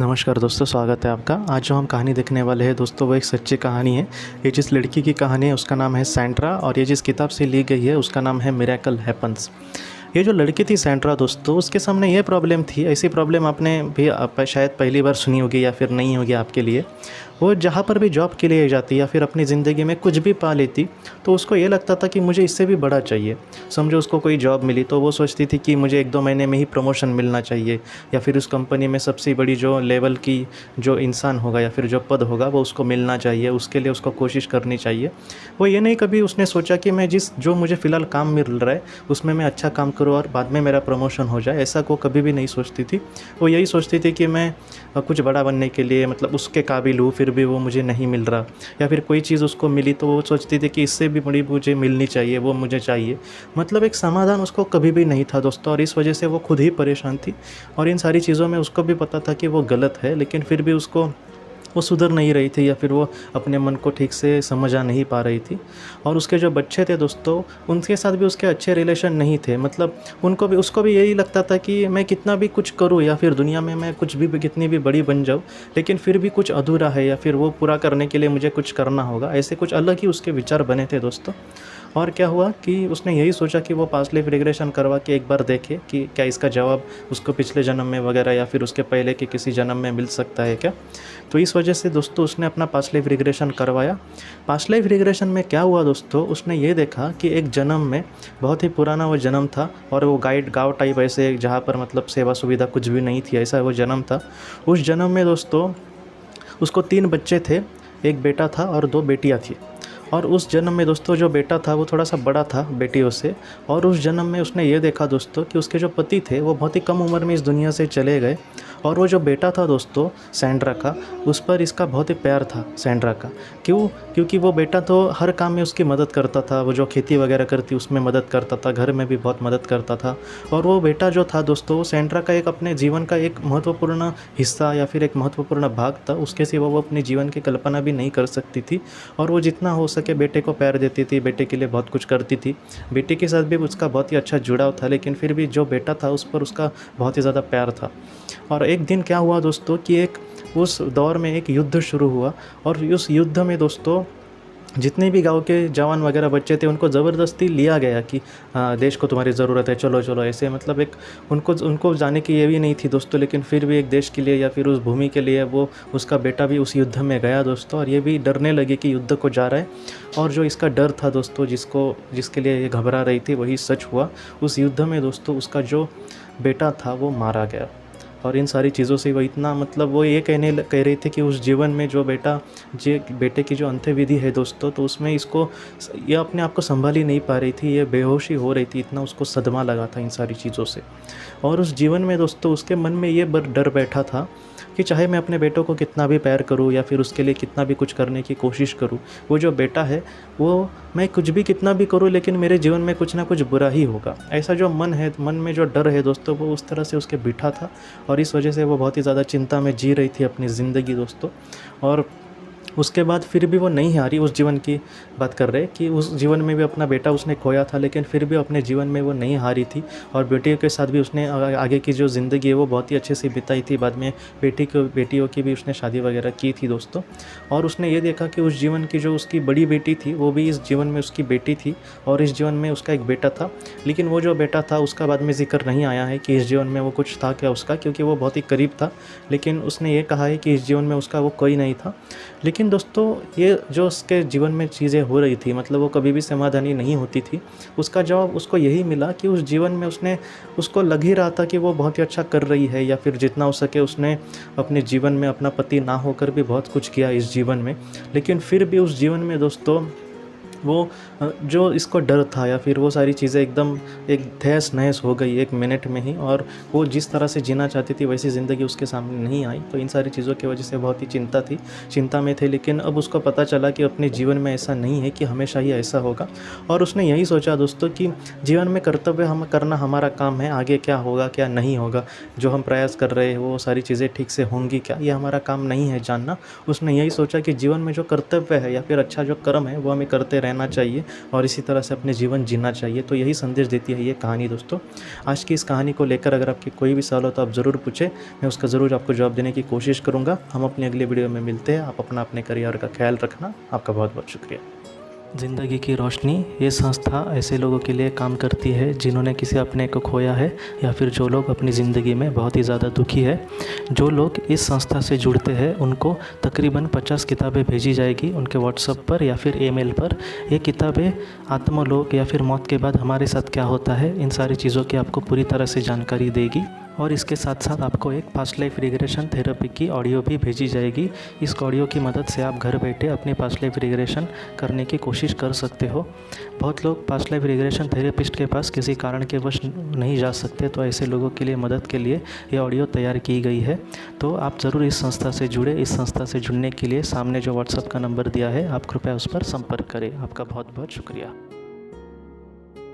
नमस्कार दोस्तों, स्वागत है आपका। आज जो हम कहानी देखने वाले हैं दोस्तों, वो एक सच्ची कहानी है। ये जिस लड़की की कहानी है उसका नाम है सैंड्रा, और ये जिस किताब से ली गई है उसका नाम है मिरेकल हैपन्स। ये जो लड़की थी सैंड्रा दोस्तों, उसके सामने ये प्रॉब्लम थी। ऐसी प्रॉब्लम आपने भी शायद पहली बार सुनी होगी या फिर नहीं होगी आपके लिए। वो जहाँ पर भी जॉब के लिए जाती या फिर अपनी ज़िंदगी में कुछ भी पा लेती, तो उसको ये लगता था कि मुझे इससे भी बड़ा चाहिए। समझो उसको कोई जॉब मिली तो वो सोचती थी कि मुझे 1-2 महीने में ही प्रमोशन मिलना चाहिए, या फिर उस कंपनी में सबसे बड़ी जो लेवल की जो इंसान होगा या फिर जो पद होगा वो उसको मिलना चाहिए। उसके लिए उसको कोशिश करनी चाहिए। वो ये नहीं कभी उसने सोचा कि मैं जो मुझे फ़िलहाल काम मिल रहा है उसमें मैं अच्छा काम करूँ और बाद में मेरा प्रमोशन हो जाए, ऐसा वो कभी भी नहीं सोचती थी। वो यही सोचती थी कि मैं कुछ बड़ा बनने के लिए मतलब उसके काबिल हूँ, फिर भी वो मुझे नहीं मिल रहा, या फिर कोई चीज़ उसको मिली तो वो सोचती थी कि इससे भी बड़ी मुझे मिलनी चाहिए, वो मुझे चाहिए। मतलब एक समाधान उसको कभी भी नहीं था दोस्तों, और इस वजह से वो खुद ही परेशान थी। और इन सारी चीज़ों में उसको भी पता था कि वो गलत है, लेकिन फिर भी वो सुधर नहीं रही थी, या फिर वो अपने मन को ठीक से समझा नहीं पा रही थी। और उसके जो बच्चे थे दोस्तों, उनके साथ भी उसके अच्छे रिलेशन नहीं थे। मतलब उसको भी यही लगता था कि मैं कितना भी कुछ करूँ या फिर दुनिया में मैं कुछ भी कितनी भी बड़ी बन जाऊँ, लेकिन फिर भी कुछ अधूरा है, या फिर वो पूरा करने के लिए मुझे कुछ करना होगा। ऐसे कुछ अलग ही उसके विचार बने थे दोस्तों। और क्या हुआ कि उसने यही सोचा कि वो पास्ट लाइफ रिग्रेशन करवा के एक बार देखे कि क्या इसका जवाब उसको पिछले जन्म में वगैरह या फिर उसके पहले के किसी जन्म में मिल सकता है क्या। तो इस वजह से दोस्तों उसने अपना पास्ट लाइफ रिग्रेशन करवाया। पास्ट लाइफ रिग्रेशन में क्या हुआ दोस्तों, उसने ये देखा कि एक जन्म में बहुत ही पुराना वो जन्म था, और वो गाँव टाइप ऐसे जहाँ पर मतलब सेवा सुविधा कुछ भी नहीं थी, ऐसा वो जन्म था। उस जन्म में दोस्तों उसको 3 बच्चे थे, एक बेटा था और 2 बेटियाँ थी। और उस जन्म में दोस्तों जो बेटा था वो थोड़ा सा बड़ा था बेटियों से। और उस जन्म में उसने ये देखा दोस्तों कि उसके जो पति थे वो बहुत ही कम उम्र में इस दुनिया से चले गए। और वो जो बेटा था दोस्तों सैंड्रा का, उस पर इसका बहुत ही प्यार था सैंड्रा का। क्योंकि वो बेटा तो हर काम में उसकी मदद करता था। वो जो खेती वगैरह करती उसमें मदद करता था, घर में भी बहुत मदद करता था। और वो बेटा जो था दोस्तों सैंड्रा का एक अपने जीवन का एक महत्वपूर्ण हिस्सा या फिर एक महत्वपूर्ण भाग था। उसके सिवा वो अपने जीवन की कल्पना भी नहीं कर सकती थी। और वो जितना हो सके बेटे को प्यार देती थी, बेटे के लिए बहुत कुछ करती थी। बेटे के साथ भी उसका बहुत ही अच्छा जुड़ाव था, लेकिन फिर भी जो बेटा था उस पर उसका बहुत ही ज़्यादा प्यार था। और एक दिन क्या हुआ दोस्तों कि उस दौर में एक युद्ध शुरू हुआ। और उस युद्ध में दोस्तों जितने भी गांव के जवान वगैरह बच्चे थे उनको ज़बरदस्ती लिया गया कि देश को तुम्हारी ज़रूरत है, चलो चलो। ऐसे मतलब एक उनको जाने की ये भी नहीं थी दोस्तों, लेकिन फिर भी एक देश के लिए या फिर उस भूमि के लिए वो उसका बेटा भी उस युद्ध में गया दोस्तों। और ये भी डरने लगे कि युद्ध को जा रहा है। और जो इसका डर था दोस्तों, जिसके लिए ये घबरा रही थी, वही सच हुआ। उस युद्ध में दोस्तों उसका जो बेटा था वो मारा गया। और इन सारी चीज़ों से वो इतना मतलब वो ये कह रही थी कि उस जीवन में जो बेटे की जो अंत्यविधि है दोस्तों, तो उसमें ये अपने आप को संभाल ही नहीं पा रही थी, ये बेहोशी हो रही थी, इतना उसको सदमा लगा था इन सारी चीज़ों से। और उस जीवन में दोस्तों उसके मन में ये डर बैठा था कि चाहे मैं अपने बेटों को कितना भी प्यार करूं या फिर उसके लिए कितना भी कुछ करने की कोशिश करूं, वो जो बेटा है वो मैं कुछ भी कितना भी करूं, लेकिन मेरे जीवन में कुछ ना कुछ बुरा ही होगा। ऐसा जो मन में जो डर है दोस्तों, वो उस तरह से उसके बिठा था। और इस वजह से वो बहुत ही ज़्यादा चिंता में जी रही थी अपनी ज़िंदगी दोस्तों। और उसके बाद फिर भी वो नहीं हारी। उस जीवन की बात कर रहे कि उस जीवन में भी अपना बेटा उसने खोया था, लेकिन फिर भी अपने जीवन में वो नहीं हारी थी। और बेटियों के साथ भी उसने आगे की जो ज़िंदगी है वो बहुत ही अच्छे से बिताई थी। बाद में बेटियों की भी उसने शादी वगैरह की थी दोस्तों। और उसने ये देखा कि उस जीवन की जो उसकी बड़ी बेटी थी वो भी इस जीवन में उसकी बेटी थी, और इस जीवन में उसका एक बेटा था। लेकिन वो जो बेटा था उसका बाद में जिक्र नहीं आया है कि इस जीवन में वो कुछ था क्या उसका, क्योंकि वो बहुत ही करीब था। लेकिन उसने ये कहा है कि इस जीवन में उसका वो कोई नहीं था। लेकिन दोस्तों ये जो उसके जीवन में चीज़ें हो रही थी, मतलब वो कभी भी समाधानी नहीं होती थी। उसका जवाब उसको यही मिला कि उस जीवन में उसको लग ही रहा था कि वो बहुत ही अच्छा कर रही है, या फिर जितना हो सके उसने अपने जीवन में अपना पति ना होकर भी बहुत कुछ किया इस जीवन में। लेकिन फिर भी उस जीवन में दोस्तों वो जो इसको डर था या फिर वो सारी चीज़ें एकदम एक तहस नहस हो गई 1 मिनट में ही। और वो जिस तरह से जीना चाहती थी वैसी ज़िंदगी उसके सामने नहीं आई। तो इन सारी चीज़ों की वजह से बहुत ही चिंता में थे। लेकिन अब उसको पता चला कि अपने जीवन में ऐसा नहीं है कि हमेशा ही ऐसा होगा। और उसने यही सोचा दोस्तों कि जीवन में कर्तव्य हम करना हमारा काम है, आगे क्या होगा क्या नहीं होगा, जो हम प्रयास कर रहे हैं वो सारी चीज़ें ठीक से होंगी क्या, ये हमारा काम नहीं है जानना। उसने यही सोचा कि जीवन में जो कर्तव्य है या फिर अच्छा जो कर्म है वो हमें करते रहना रहना चाहिए और इसी तरह से अपने जीवन जीना चाहिए। तो यही संदेश देती है ये कहानी दोस्तों। आज की इस कहानी को लेकर अगर आपके कोई भी सवाल हो तो आप ज़रूर पूछें, मैं उसका ज़रूर आपको जवाब देने की कोशिश करूँगा। हम अपनी अगले वीडियो में मिलते हैं। आप अपने करियर का ख्याल रखना। आपका बहुत बहुत शुक्रिया। ज़िंदगी की रोशनी ये संस्था ऐसे लोगों के लिए काम करती है जिन्होंने किसी अपने को खोया है या फिर जो लोग अपनी ज़िंदगी में बहुत ही ज़्यादा दुखी है। जो लोग इस संस्था से जुड़ते हैं उनको तकरीबन 50 किताबें भेजी जाएगी उनके व्हाट्सएप पर या फिर ईमेल पर। ये किताबें आत्मलोक या फिर मौत के बाद हमारे साथ क्या होता है, इन सारी चीज़ों की आपको पूरी तरह से जानकारी देगी। और इसके साथ साथ आपको एक पास्ट लाइफ रिग्रेशन थेरेपी की ऑडियो भी भेजी जाएगी। इस ऑडियो की मदद से आप घर बैठे अपनी पास्ट लाइफ रिग्रेशन करने की कोशिश कर सकते हो। बहुत लोग पास्ट लाइफ रिग्रेशन थेरेपिस्ट के पास किसी कारण के वश नहीं जा सकते, तो ऐसे लोगों के लिए मदद के लिए ये ऑडियो तैयार की गई है। तो आप ज़रूर इस संस्था से जुड़े। इस संस्था से जुड़ने के लिए सामने जो व्हाट्सएप का नंबर दिया है आप कृपया उस पर संपर्क करें। आपका बहुत बहुत शुक्रिया।